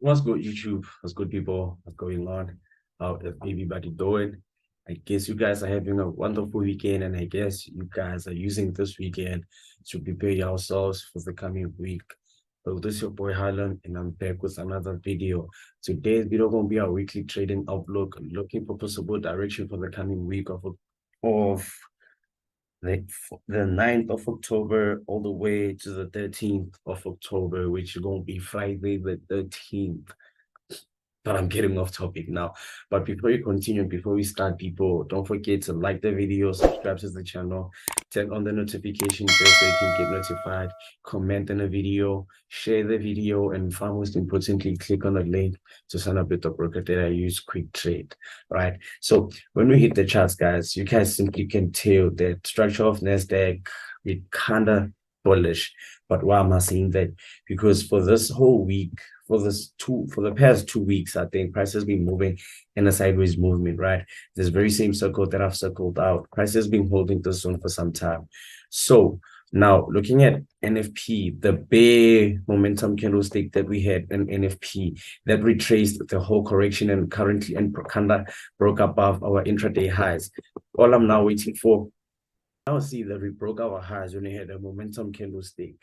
What's good, YouTube? What's good, people? What's going on? How is everybody doing? I guess you guys are having a wonderful weekend, and I guess you guys are using this weekend to prepare yourselves for the coming week. So this is your boy Harlan, and I'm back with another video. Today's video gonna be our weekly trading outlook, looking for possible direction for the coming week of the 9th of October all the way to the 13th of October, which is going to be Friday the 13th. But I'm getting off topic now. But before you continue, before we start, people, don't forget to like the video, subscribe to the channel, turn on the notification bell so you can get notified, comment on the video, share the video, and far most importantly, click on the link to sign up with the broker that I use, Quick Trade, right? So when we hit the charts, guys, you guys simply can tell that structure of NASDAQ, we kind of bullish. But why am I saying that? Because for this whole week, for the past 2 weeks, I think price has been moving in a sideways movement, right? This very same circle that I've circled out, price has been holding this zone for some time. So now looking at NFP, the bear momentum candlestick that we had in NFP that retraced the whole correction and currently and kind of broke above our intraday highs. All I'm now waiting for, now see that we broke our highs when we had a momentum candlestick.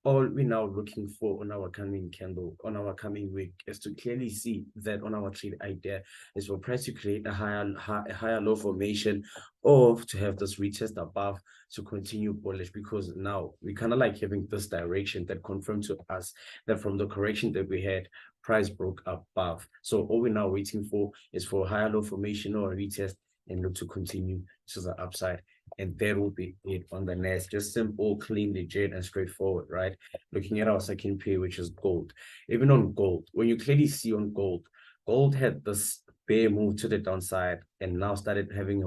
All we're now looking for on our coming week is to clearly see that on our trade idea is for price to create a higher low formation, or to have this retest above to continue bullish, because now we kind of like having this direction that confirmed to us that from the correction that we had, price broke above. So all we're now waiting for is for a higher low formation or a retest and look to continue to the upside. And that will be it on the next. Just simple, clean, legit, and straightforward, right? Looking at our second pair, which is gold. Even on gold, when you clearly see on gold, gold had this bear move to the downside and now started having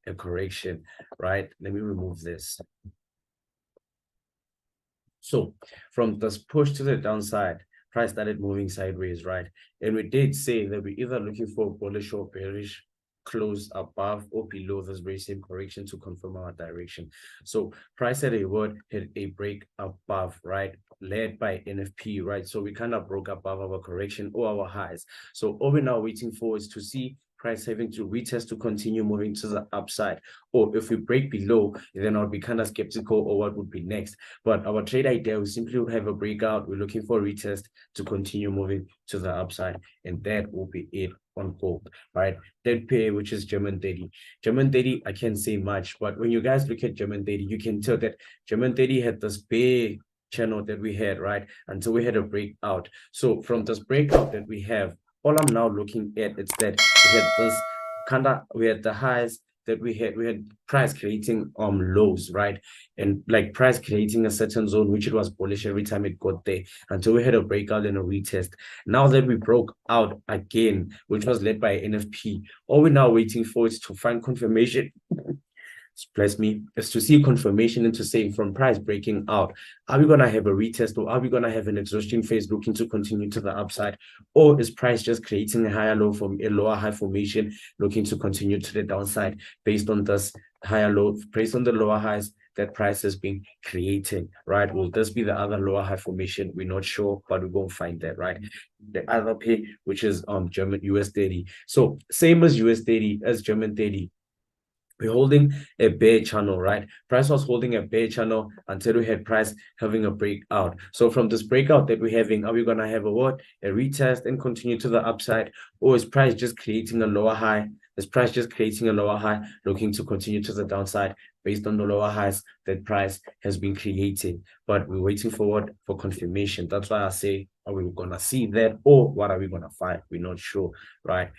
a correction, right? Let me remove this. So from this push to the downside, price started moving sideways, right? And we did say that we're either looking for bullish or bearish close above or below this very same correction to confirm our direction. So price had a break above, right, led by NFP, right? So we kind of broke above our correction or our highs. So all we're now waiting for is to see price having to retest to continue moving to the upside, or if we break below, then I'll be kind of skeptical or what would be next. But our trade idea, we simply would have a breakout. We're looking for a retest to continue moving to the upside, and that will be it on gold, right? That pair, which is German 30. German 30, I can't say much, but when you guys look at German 30, you can tell that German 30 had this big channel that we had, right? Until we had a breakout. So from this breakout that we have, all I'm now looking at is that we had this we had the highs that we had price creating lows, right? And like price creating a certain zone, which it was bullish every time it got there, until we had a breakout and a retest. Now that we broke out again, which was led by NFP, all we're now waiting for is to find confirmation. Bless me, is to see confirmation into saying from price breaking out, are we going to have a retest, or are we going to have an exhaustion phase looking to continue to the upside, or is price just creating a higher low from a lower high formation looking to continue to the downside based on this higher low, based on the lower highs that price has been creating, right? Will this be the other lower high formation? We're not sure, but we're going to find that, right? The other pair, which is German US 30. So same as US 30 as German 30, we're holding a bear channel, right? Price was holding a bear channel until we had price having a breakout. So from this breakout that we're having, are we going to have a what? A retest and continue to the upside? Or is price just creating a lower high? Is price just creating a lower high, looking to continue to the downside based on the lower highs that price has been creating? But we're waiting forward for confirmation. That's why I say, are we going to see that, or what are we going to find? We're not sure, right?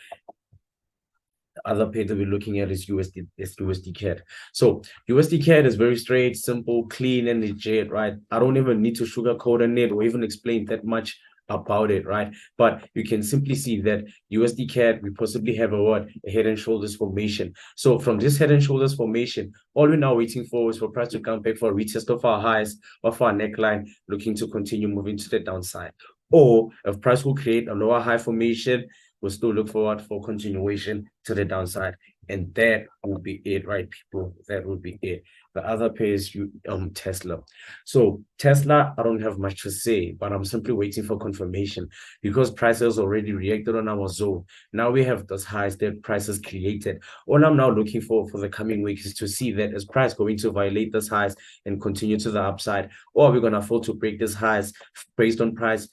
Other pair that we're looking at is USD CAD. So USD CAD is very straight, simple, clean, and legit, right? I don't even need to sugarcoat it or even explain that much about it, right? But you can simply see that USD CAD, we possibly have a head and shoulders formation. So from this head and shoulders formation, all we're now waiting for is for price to come back for a retest of our highs, of our neckline, looking to continue moving to the downside. Or if price will create a lower high formation, we'll still look forward for continuation to the downside. And that will be it, right, people? That will be it. The other pair is Tesla. So Tesla, I don't have much to say, but I'm simply waiting for confirmation because prices already reacted on our zone. Now we have those highs that prices created. All I'm now looking for the coming week is to see that is price going to violate those highs and continue to the upside, or are we going to fall to break these highs based on price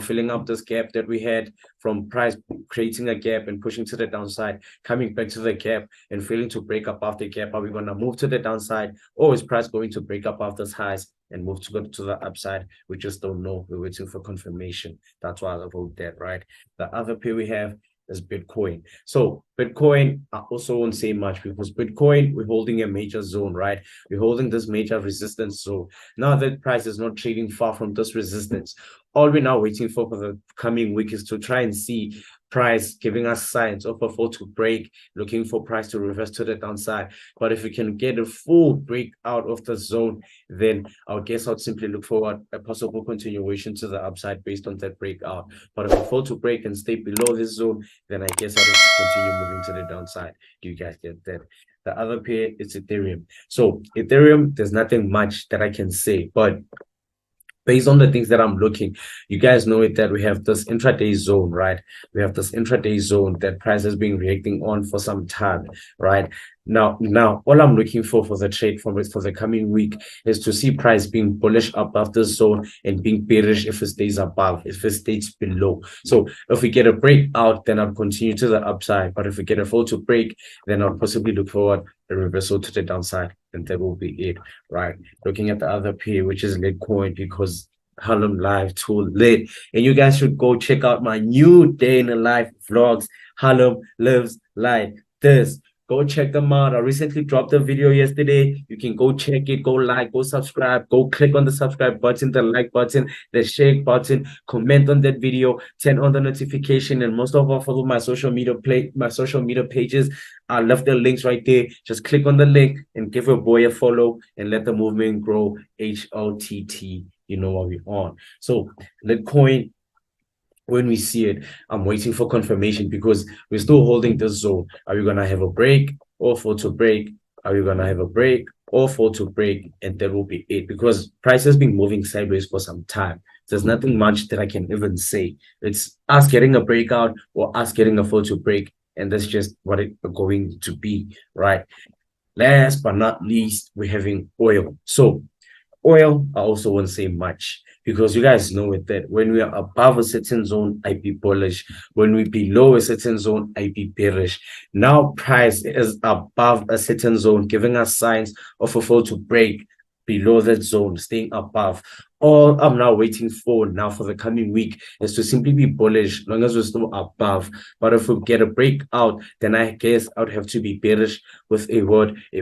filling up this gap that we had from price creating a gap and pushing to the downside, coming back to the gap and failing to break up after the gap. Are we going to move to the downside, or is price going to break up after this highs and move to go to the upside? We just don't know. We're waiting for confirmation. That's why I vote that, right? The other pair we have is Bitcoin. So Bitcoin, I also won't say much because Bitcoin, we're holding a major zone, right? We're holding this major resistance zone. Now that price is not trading far from this resistance, all we're now waiting for the coming week is to try and see price giving us signs of a fall to break, looking for price to reverse to the downside. But if we can get a full breakout of the zone, then I guess I'd simply look for a possible continuation to the upside based on that breakout. But if we fall to break and stay below this zone, then I guess I'll just continue moving to the downside. Do you guys get that? The other pair is Ethereum. So Ethereum, there's nothing much that I can say, but based on the things that I'm looking, you guys know it that we have this intraday zone, right? We have this intraday zone that price has been reacting on for some time, right? Now, all I'm looking for the trade for the coming week is to see price being bullish above the zone and being bearish if it stays above, if it stays below. So if we get a breakout, then I'll continue to the upside. But if we get a fall to break, then I'll possibly look forward a reversal to the downside, and that will be it, right? Looking at the other pair, which is Litecoin, because Harlem Live too lit. And you guys should go check out my new day in the life vlogs. Harlem lives like this. Go check them out. I recently dropped a video yesterday. You can go check it, go like, go subscribe, go click on the subscribe button, the like button, the share button, comment on that video, turn on the notification, and most of all, follow my social media pages. I left the links right there. Just click on the link and give a boy a follow and let the movement grow. HOTT. You know what we're on. So Litecoin, when we see it, I'm waiting for confirmation because we're still holding this zone. Are we gonna have a break or fall to break? Are we gonna have a break or fall to break? And that will be it, because price has been moving sideways for some time. There's nothing much that I can even say. It's us getting a breakout or us getting a fall to break, and that's just what it's going to be, right? Last but not least, we're having oil. So oil, I also won't say much because you guys know it that when we are above a certain zone, I be bullish. When we below a certain zone, I be bearish. Now price is above a certain zone, giving us signs of a fall to break below that zone, staying above. All I'm now waiting for now for the coming week is to simply be bullish, long as we're still above. But if we get a breakout, then I guess I would have to be bearish with a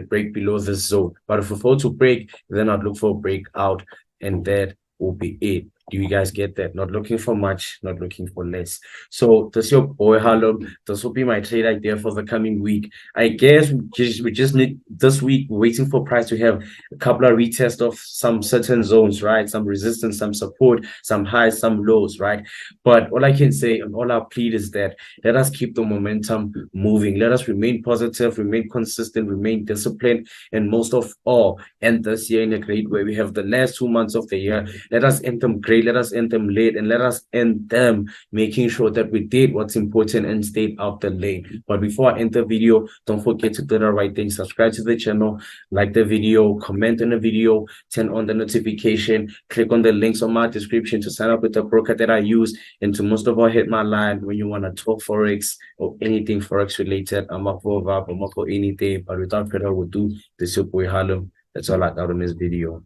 break below this zone. But if we fall to break, then I'd look for a breakout, and that will be it. Do you guys get that? Not looking for much, not looking for less. So this is your boy Harlem. This will be my trade idea for the coming week. I guess we just need this week waiting for price to have a couple of retests of some certain zones, right? Some resistance, some support, some highs, some lows, right? But all I can say and all I plead is that let us keep the momentum moving. Let us remain positive, remain consistent, remain disciplined, and most of all, end this year in a great way. We have the last 2 months of the year. Let us end them great. Let us end them late, and let us end them making sure that we did what's important and stayed out the lane. But before I end the video, don't forget to do the right thing. Subscribe to the channel, like the video, comment on the video, turn on the notification, click on the links on my description to sign up with the broker that I use, and to most of all hit my line when you want to talk Forex or anything Forex related. I'm up for vibe, I'm up for anything. But without further ado, this is your boy Harlem. That's all I got on this video.